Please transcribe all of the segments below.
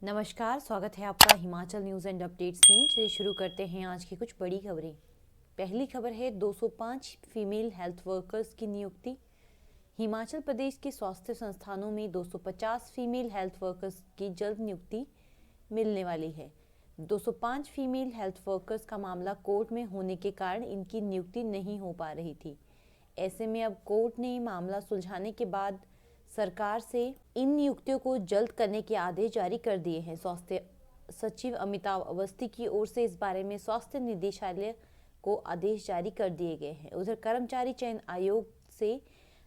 नमस्कार, स्वागत है आपका हिमाचल न्यूज़ एंड अपडेट्स में। चलिए शुरू करते हैं आज की कुछ बड़ी खबरें। पहली खबर है 205 फीमेल हेल्थ वर्कर्स की नियुक्ति। हिमाचल प्रदेश के स्वास्थ्य संस्थानों में 250 फीमेल हेल्थ वर्कर्स की जल्द नियुक्ति मिलने वाली है। 205 फीमेल हेल्थ वर्कर्स का मामला कोर्ट में होने के कारण इनकी नियुक्ति नहीं हो पा रही थी। ऐसे में अब कोर्ट ने मामला सुलझाने के बाद सरकार से इन नियुक्तियों को जल्द करने के आदेश जारी कर दिए हैं। स्वास्थ्य सचिव अमिताभ अवस्थी की ओर से इस बारे में स्वास्थ्य निदेशालय को आदेश जारी कर दिए गए हैं। उधर कर्मचारी चयन आयोग से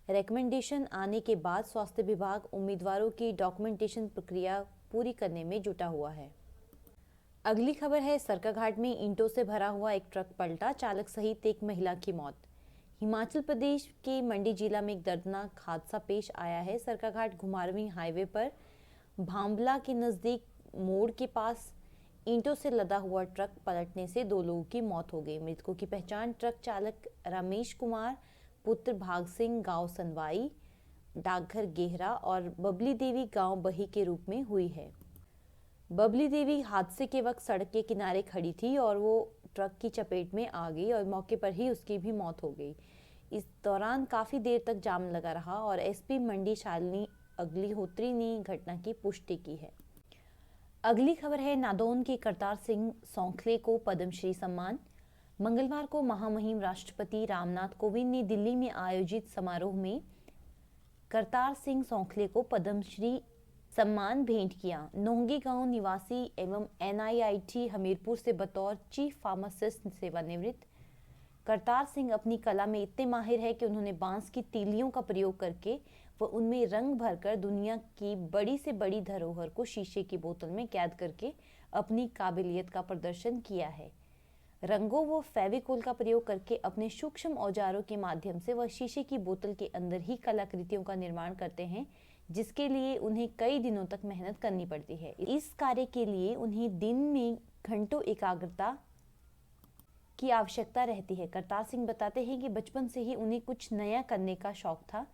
रिकमेंडेशन आने के बाद स्वास्थ्य विभाग उम्मीदवारों की डॉक्यूमेंटेशन प्रक्रिया पूरी करने में जुटा हुआ है। अगली खबर है सरकाघाट में ईंटों से भरा हुआ एक ट्रक पलटा, चालक सहित एक महिला की मौत। हिमाचल प्रदेश के मंडी जिला में एक दर्दनाक हादसा पेश आया है। सरकाघाट घुमारवीं हाईवे पर भांबला के नजदीक मोड़ के पास ईंटों से लदा हुआ ट्रक पलटने से 2 लोगों की मौत हो गई। मृतकों की पहचान ट्रक चालक रमेश कुमार पुत्र भाग सिंह गांव सनवाई डाकघर गेहरा और बबली देवी गांव बही के रूप में हुई है। बबली देवी हादसे के वक्त सड़क के किनारे खड़ी थी और वो ट्रक की चपेट में आ गई और मौके पर ही उसकी भी मौत हो गई। इस दौरान काफी देर तक जाम लगा रहा और एसपी मंडी शालिनी अग्निहोत्री ने घटना की पुष्टि की है। अगली खबर है नादौन के करतार सिंह सौंखले को पद्मश्री सम्मान। मंगलवार को महामहिम राष्ट्रपति रामनाथ कोविंद ने दिल्ली में आयोजित समारोह में करतार सिंह सौंखले को पद्मश्री सम्मान भेंट किया। नोहंगी गांव निवासी एवं NIIT हमीरपुर से बतौर चीफ फार्मासिस्ट सेवानिवृत्त करतार सिंह अपनी कला में इतने माहिर है कि उन्होंने बांस की तीलियों का प्रयोग करके व उनमें रंग भरकर दुनिया की बड़ी से बड़ी धरोहर को शीशे की बोतल में कैद करके अपनी काबिलियत का प्रदर्शन किया है। रंगों व फेविकोल का प्रयोग करके अपने सूक्ष्म औजारों के माध्यम से वह शीशे की बोतल के अंदर ही कलाकृतियों का निर्माण करते हैं, जिसके लिए उन्हें कई दिनों तक मेहनत करनी पड़ती है। इस कार्य के लिए उन्हें दिन में घंटों एकाग्रता की आवश्यकता रहती है। करतार सिंह बताते हैं कि बचपन से ही उन्हें कुछ नया करने का शौक था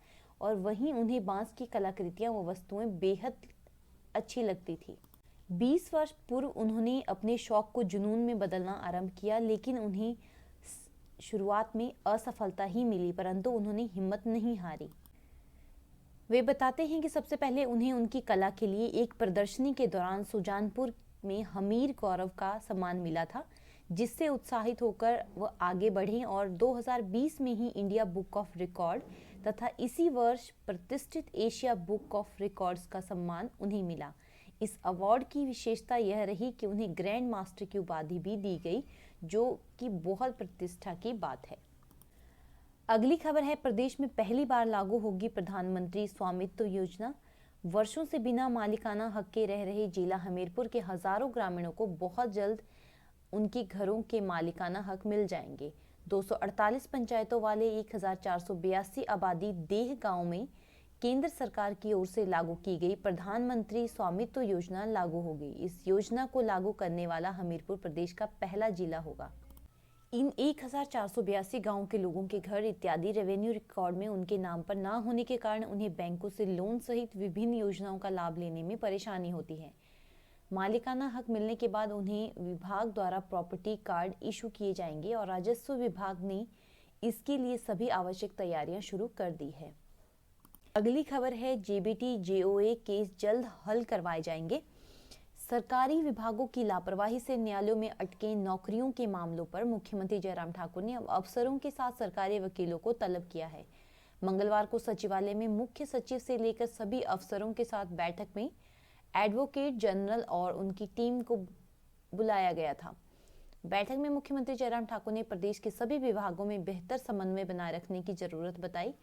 और वहीं उन्हें बांस की कलाकृतियां व वस्तुएं बेहद अच्छी लगती थी। 20 वर्ष पूर्व उन्होंने अपने शौक को जुनून में बदलना आरंभ किया, लेकिन उन्हें शुरुआत में असफलता ही मिली, परंतु उन्होंने हिम्मत नहीं हारी। वे बताते हैं कि सबसे पहले उन्हें उनकी कला के लिए एक प्रदर्शनी के दौरान सुजानपुर में हमीर गौरव का सम्मान मिला था, जिससे उत्साहित होकर वह आगे बढ़े और 2020 में ही इंडिया बुक ऑफ रिकॉर्ड तथा इसी वर्ष प्रतिष्ठित एशिया बुक ऑफ रिकॉर्ड्स का सम्मान उन्हें मिला। इस अवार्ड की विशेषता यह रही कि उन्हें ग्रैंड मास्टर की उपाधि भी दी गई, जो कि बहुत प्रतिष्ठा की बात है। अगली खबर है प्रदेश में पहली बार लागू होगी प्रधानमंत्री स्वामित्व योजना। वर्षों से बिना मालिकाना हक के रह रहे जिला हमीरपुर के हजारों ग्रामीणों को बहुत जल्द उनके घरों के मालिकाना हक मिल जाएंगे। 248 पंचायतों वाले 1482 आबादी देह गांव में केंद्र सरकार की ओर से लागू की गई प्रधानमंत्री स्वामित्व योजना लागू होगी। इस योजना को लागू करने वाला हमीरपुर प्रदेश का पहला जिला होगा। इन 1482 गांवों के लोगों के घर इत्यादि रेवेन्यू रिकॉर्ड में उनके नाम पर ना होने के कारण उन्हें बैंकों से लोन सहित विभिन्न योजनाओं का लाभ लेने में परेशानी होती है। मालिकाना हक मिलने के बाद उन्हें विभाग द्वारा प्रॉपर्टी कार्ड इशू किए जाएंगे और राजस्व विभाग ने इसके लिए सभी आवश्यक तैयारियां शुरू कर दी है। अगली खबर है JBT JOA केस जल्द हल करवाए जाएंगे। सरकारी विभागों की लापरवाही से न्यायालयों में अटके नौकरियों के मामलों पर मुख्यमंत्री जयराम ठाकुर ने अब अफसरों के साथ सरकारी वकीलों को तलब किया है। मंगलवार को सचिवालय में मुख्य सचिव से लेकर सभी अफसरों के साथ बैठक में एडवोकेट जनरल और उनकी टीम को बुलाया गया था। बैठक में मुख्यमंत्री जयराम ठाकुर ने प्रदेश के सभी विभागों में बेहतर समन्वय बनाए रखने की जरूरत बताई,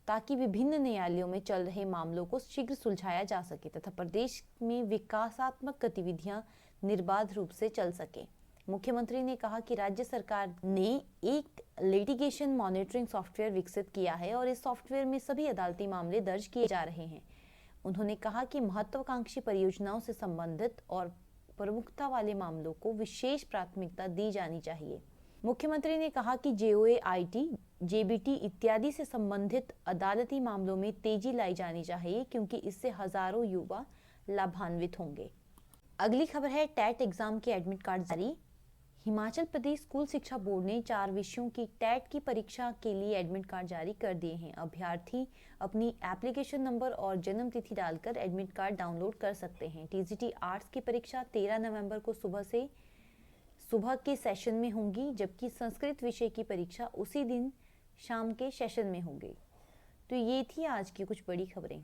ताकि विभिन्न न्यायालयों में चल रहे मामलों को शीघ्र सुलझाया जा सके तथा प्रदेश में विकासात्मक गतिविधियां निर्बाध रूप से चल सके। मुख्यमंत्री ने कहा कि राज्य सरकार ने एक लिटिगेशन मॉनिटरिंग सॉफ्टवेयर विकसित किया है और इस सॉफ्टवेयर में सभी अदालती मामले दर्ज किए जा रहे हैं। उन्होंने कहा कि महत्वाकांक्षी परियोजनाओं से संबंधित और प्रमुखता वाले मामलों को विशेष प्राथमिकता दी जानी चाहिए। मुख्यमंत्री ने कहा कि JOA IT JBT इत्यादि से संबंधित अदालती मामलों में तेजी लाई जानी चाहिए, क्योंकि इससे हजारों युवा लाभान्वित होंगे। अगली खबर है टेट एग्जाम के एडमिट कार्ड जारी। हिमाचल प्रदेश स्कूल शिक्षा बोर्ड ने 4 विषयों की टेट की परीक्षा के लिए एडमिट कार्ड जारी कर दिए हैं। अभ्यर्थी अपनी एप्लीकेशन नंबर और जन्म तिथि डालकर एडमिट कार्ड डाउनलोड कर सकते हैं। टीजीटी आर्ट्स की परीक्षा 13 नवंबर को सुबह के सेशन में होंगी, जबकि संस्कृत विषय की परीक्षा उसी दिन शाम के सेशन में होगी। तो ये थी आज की कुछ बड़ी खबरें।